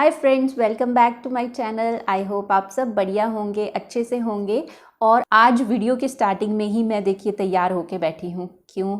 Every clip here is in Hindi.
Hi friends, welcome back to my channel. I hope आप सब बढ़िया होंगे, अच्छे से होंगे। और आज वीडियो के स्टार्टिंग में ही मैं देखिए तैयार होके बैठी हूँ। क्यों?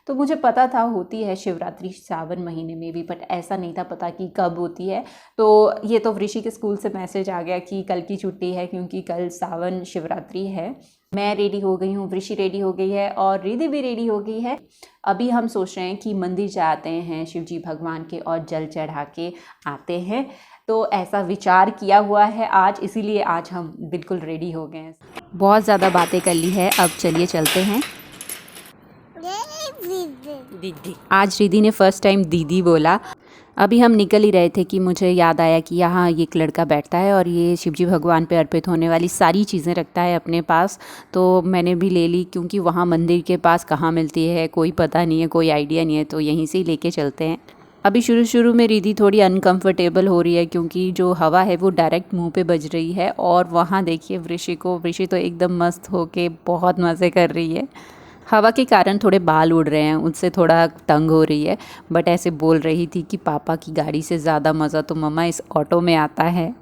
तो मुझे पता था होती है शिवरात्रि सावन महीने में भी, बट ऐसा नहीं था पता कि कब होती है। तो ये तो ऋषि के स्कूल से मैसेज आ गया कि कल की छुट्टी है क्योंकि कल सावन शिवरात्रि है। मैं रेडी हो गई हूँ, ऋषि रेडी हो गई है और रिधि भी रेडी हो गई है। अभी हम सोच रहे हैं कि मंदिर जाते हैं शिव जी भगवान के और जल चढ़ा के आते हैं। तो ऐसा विचार किया हुआ है आज, इसीलिए आज हम बिल्कुल रेडी हो गए हैं। बहुत ज़्यादा बातें कर ली है, अब चलिए चलते हैं। दीदी, आज रिधि ने फर्स्ट टाइम दीदी बोला। अभी हम निकल ही रहे थे कि मुझे याद आया कि यहाँ ये एक लड़का बैठता है और ये शिवजी भगवान पे अर्पित होने वाली सारी चीज़ें रखता है अपने पास। तो मैंने भी ले ली क्योंकि वहाँ मंदिर के पास कहाँ मिलती है कोई पता नहीं है, कोई आइडिया नहीं है, तो यहीं से ही लेके चलते हैं। अभी शुरू में रिधि थोड़ी अनकंफर्टेबल हो रही है क्योंकि जो हवा है वो डायरेक्ट मुंह पे बज रही है। और वहाँ देखिए ऋषि तो एकदम मस्त होके बहुत मज़े कर रही है। हवा के कारण थोड़े बाल उड़ रहे हैं, उनसे थोड़ा तंग हो रही है, बट ऐसे बोल रही थी कि पापा की गाड़ी से ज़्यादा मज़ा तो मम्मा इस ऑटो में आता है।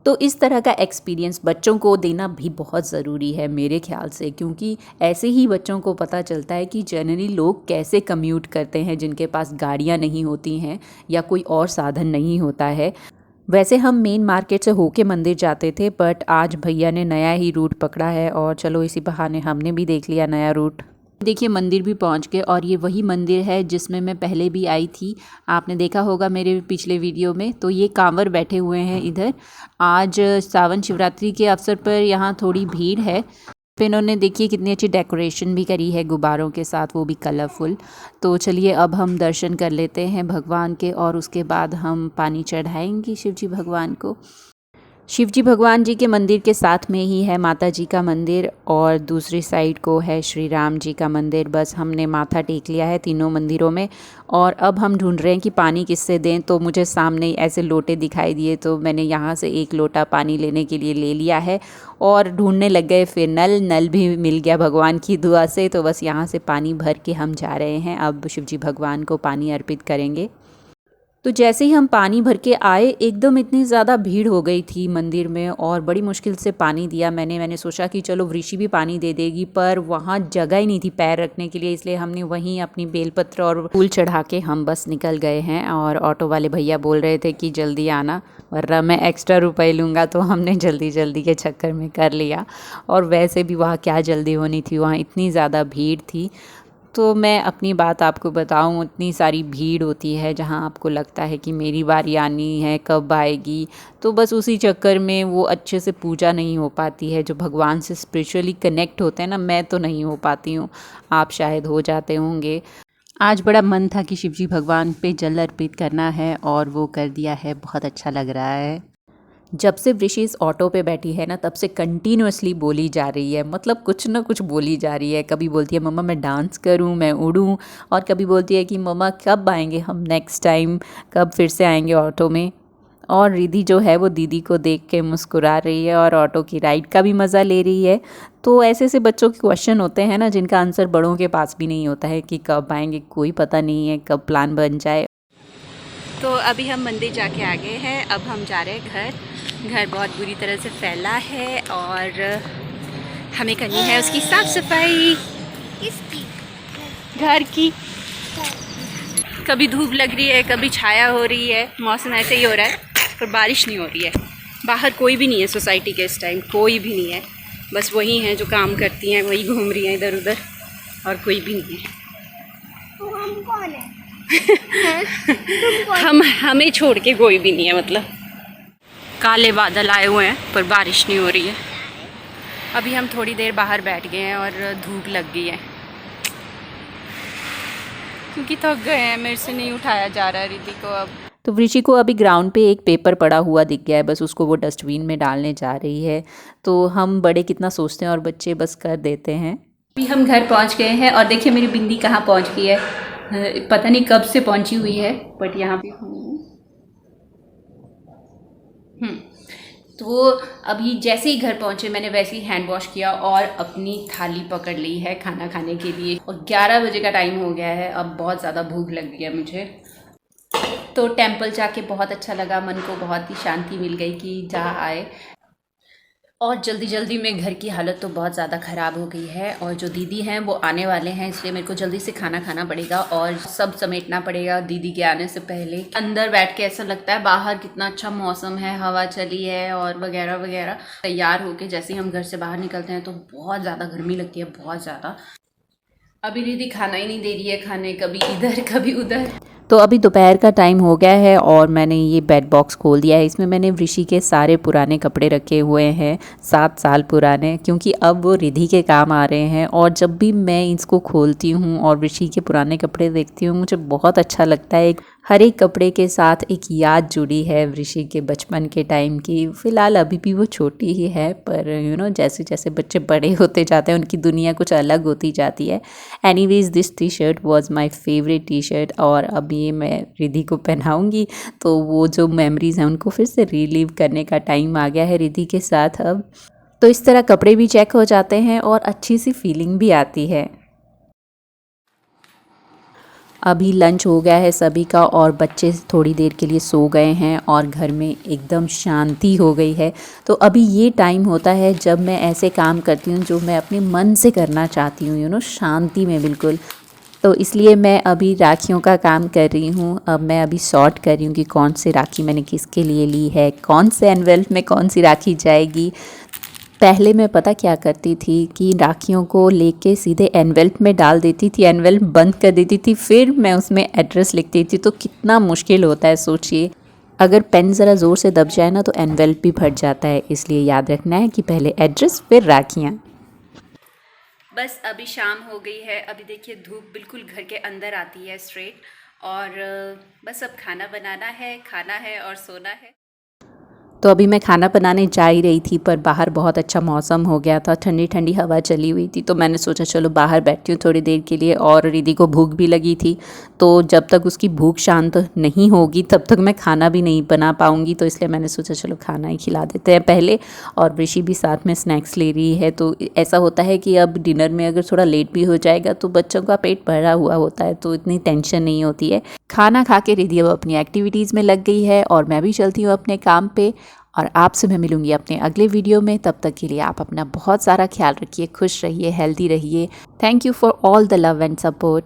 तो इस तरह का एक्सपीरियंस बच्चों को देना भी बहुत ज़रूरी है मेरे ख्याल से, क्योंकि ऐसे ही बच्चों को पता चलता है कि जनरली लोग कैसे कम्यूट करते हैं जिनके पास गाड़ियाँ नहीं होती हैं या कोई और साधन नहीं होता है। वैसे हम मेन मार्केट से होके मंदिर जाते थे, बट आज भैया ने नया ही रूट पकड़ा है और चलो इसी बहाने हमने भी देख लिया नया रूट। देखिए मंदिर भी पहुंच गए और ये वही मंदिर है जिसमें मैं पहले भी आई थी। आपने देखा होगा मेरे पिछले वीडियो में। तो ये कांवर बैठे हुए हैं इधर। आज सावन शिवरात्रि के अवसर पर यहाँ थोड़ी भीड़ है। फिर इन्होंने देखिए कितनी अच्छी डेकोरेशन भी करी है गुब्बारों के साथ, वो भी कलरफुल। तो चलिए अब हम दर्शन कर लेते हैं भगवान के और उसके बाद हम पानी चढ़ाएंगे शिव जी भगवान को। शिवजी भगवान जी के मंदिर के साथ में ही है माता जी का मंदिर और दूसरी साइड को है श्री राम जी का मंदिर। बस हमने माथा टेक लिया है तीनों मंदिरों में और अब हम ढूंढ रहे हैं कि पानी किससे दें। तो मुझे सामने ऐसे लोटे दिखाई दिए तो मैंने यहाँ से एक लोटा पानी लेने के लिए ले लिया है और ढूंढने लग गए। फिर नल भी मिल गया भगवान की दुआ से। तो बस यहाँ से पानी भर के हम जा रहे हैं, अब शिवजी भगवान को पानी अर्पित करेंगे। तो जैसे ही हम पानी भर के आए एकदम इतनी ज़्यादा भीड़ हो गई थी मंदिर में और बड़ी मुश्किल से पानी दिया मैंने सोचा कि चलो ऋषि भी पानी दे देगी, पर वहाँ जगह ही नहीं थी पैर रखने के लिए, इसलिए हमने वहीं अपनी बेलपत्र और फूल चढ़ा के हम बस निकल गए हैं। और ऑटो वाले भैया बोल रहे थे कि जल्दी आना वरना मैं एक्स्ट्रा रुपए लूँगा, तो हमने जल्दी के चक्कर में कर लिया। और वैसे भी वहाँ क्या जल्दी होनी थी, वहाँ इतनी ज़्यादा भीड़ थी। तो मैं अपनी बात आपको बताऊं, इतनी सारी भीड़ होती है जहां आपको लगता है कि मेरी बारी आनी है, कब आएगी। तो बस उसी चक्कर में वो अच्छे से पूजा नहीं हो पाती है। जो भगवान से स्पिरिचुअली कनेक्ट होते हैं ना, मैं तो नहीं हो पाती हूँ, आप शायद हो जाते होंगे। आज बड़ा मन था कि शिवजी भगवान पे जल अर्पित करना है और वो कर दिया है, बहुत अच्छा लग रहा है। जब से ऋषि इस ऑटो पे बैठी है ना, तब से कंटिन्यूअसली बोली जा रही है, मतलब कुछ ना कुछ बोली जा रही है। कभी बोलती है मम्मा मैं डांस करूं, मैं उड़ूं, और कभी बोलती है कि मम्मा कब आएंगे हम नेक्स्ट टाइम, कब फिर से आएंगे ऑटो में। और रिधि जो है वो दीदी को देख के मुस्कुरा रही है और ऑटो की राइड का भी मज़ा ले रही है। तो ऐसे बच्चों के क्वेश्चन होते हैं ना जिनका आंसर बड़ों के पास भी नहीं होता है कि कब आएंगे, कोई पता नहीं है कब प्लान बन जाए। तो अभी हम मंदिर जाके आ गए हैं, अब हम जा रहे हैं घर बहुत बुरी तरह से फैला है और हमें करनी है उसकी साफ सफाई, घर की। कभी धूप लग रही है, कभी छाया हो रही है, मौसम ऐसे ही हो रहा है, पर बारिश नहीं हो रही है। बाहर कोई भी नहीं है सोसाइटी के इस टाइम, कोई भी नहीं है, बस वही हैं जो काम करती हैं, वही घूम रही हैं इधर उधर, और कोई भी नहीं है। तो हम कौन है? हमें छोड़ के कोई भी नहीं है। मतलब काले बादल आए हुए हैं पर बारिश नहीं हो रही है। अभी हम थोड़ी देर बाहर बैठ गए हैं और धूप लग गई है क्योंकि थक गए हैं, मेरे से नहीं उठाया जा रहा है रिधि को। अब तो ऋषि को अभी ग्राउंड पे एक पेपर पड़ा हुआ दिख गया है, बस उसको वो डस्टबिन में डालने जा रही है। तो हम बड़े कितना सोचते हैं और बच्चे बस कर देते हैं। अभी हम घर पहुंच गए हैं और देखिए मेरी बिंदी कहाँ पहुंच गई है, पता नहीं कब से पहुंची हुई है, बट यहाँ पे हूँ। तो अभी जैसे ही घर पहुंचे मैंने वैसे ही हैंड वॉश किया और अपनी थाली पकड़ ली है खाना खाने के लिए। और 11 बजे का टाइम हो गया है, अब बहुत ज़्यादा भूख लग गई है मुझे। तो टेंपल जाके बहुत अच्छा लगा, मन को बहुत ही शांति मिल गई कि जा आए। और जल्दी जल्दी में घर की हालत तो बहुत ज़्यादा ख़राब हो गई है, और जो दीदी हैं वो आने वाले हैं, इसलिए मेरे को जल्दी से खाना खाना पड़ेगा और सब समेटना पड़ेगा दीदी के आने से पहले। अंदर बैठ के ऐसा लगता है बाहर कितना अच्छा मौसम है, हवा चली है और वगैरह वगैरह। तैयार होके जैसे ही हम घर से बाहर निकलते हैं तो बहुत ज़्यादा गर्मी लगती है, बहुत ज़्यादा। अभी दीदी खाना ही नहीं दे रही है, खाने कभी इधर कभी उधर। तो अभी दोपहर का टाइम हो गया है और मैंने ये बेड बॉक्स खोल दिया है। इसमें मैंने ऋषि के सारे पुराने कपड़े रखे हुए हैं, 7 साल पुराने, क्योंकि अब वो रिधि के काम आ रहे हैं। और जब भी मैं इसको खोलती हूँ और ऋषि के पुराने कपड़े देखती हूँ, मुझे बहुत अच्छा लगता है। हर एक कपड़े के साथ एक याद जुड़ी है ऋषि के बचपन के टाइम की। फ़िलहाल अभी भी वो छोटी ही है, पर जैसे जैसे बच्चे बड़े होते जाते हैं उनकी दुनिया कुछ अलग होती जाती है। Anyways this T shirt was my favourite T shirt, और अब ये मैं रिधि को पहनाऊँगी तो वो जो मेमोरीज़ हैं उनको फिर से रिलीव करने का टाइम आ गया है रिधि के साथ अब। तो इस तरह कपड़े भी चेक हो जाते हैं और अच्छी सी फीलिंग भी आती है। अभी लंच हो गया है सभी का और बच्चे थोड़ी देर के लिए सो गए हैं और घर में एकदम शांति हो गई है। तो अभी ये टाइम होता है जब मैं ऐसे काम करती हूँ जो मैं अपने मन से करना चाहती हूँ, शांति में बिल्कुल। तो इसलिए मैं अभी राखियों का काम कर रही हूँ। अब मैं अभी सॉर्ट कर रही हूँ कि कौन सी राखी मैंने किसके लिए ली है, कौन से एनवेल्प में कौन सी राखी जाएगी। पहले मैं पता क्या करती थी कि राखियों को लेके सीधे एनवेल्प में डाल देती थी, एनवेल्प बंद कर देती थी, फिर मैं उसमें एड्रेस लिखती थी। तो कितना मुश्किल होता है सोचिए, अगर पेन ज़रा ज़ोर से दब जाए ना तो एनवेल्प भी फट जाता है। इसलिए याद रखना है कि पहले एड्रेस फिर राखियाँ। बस अभी शाम हो गई है, अभी देखिए धूप बिल्कुल घर के अंदर आती है स्ट्रेट, और बस अब खाना बनाना है, खाना है और सोना है। तो अभी मैं खाना बनाने जा ही रही थी, पर बाहर बहुत अच्छा मौसम हो गया था, ठंडी ठंडी हवा चली हुई थी। तो मैंने सोचा चलो बाहर बैठती हूँ थोड़ी देर के लिए, और रिधि को भूख भी लगी थी। तो जब तक उसकी भूख शांत नहीं होगी तब तक मैं खाना भी नहीं बना पाऊँगी, तो इसलिए मैंने सोचा चलो खाना ही खिला देते हैं पहले। और ऋषि भी साथ में स्नैक्स ले रही है। तो ऐसा होता है कि अब डिनर में अगर थोड़ा लेट भी हो जाएगा तो बच्चों का पेट भरा हुआ होता है, तो इतनी टेंशन नहीं होती है। खाना खा के रिधि अब अपनी एक्टिविटीज़ में लग गई है और मैं भी चलती हूँ अपने काम पे। और आपसे मैं मिलूंगी अपने अगले वीडियो में। तब तक के लिए आप अपना बहुत सारा ख्याल रखिए, खुश रहिए, हेल्दी रहिए। Thank you for all the love and support.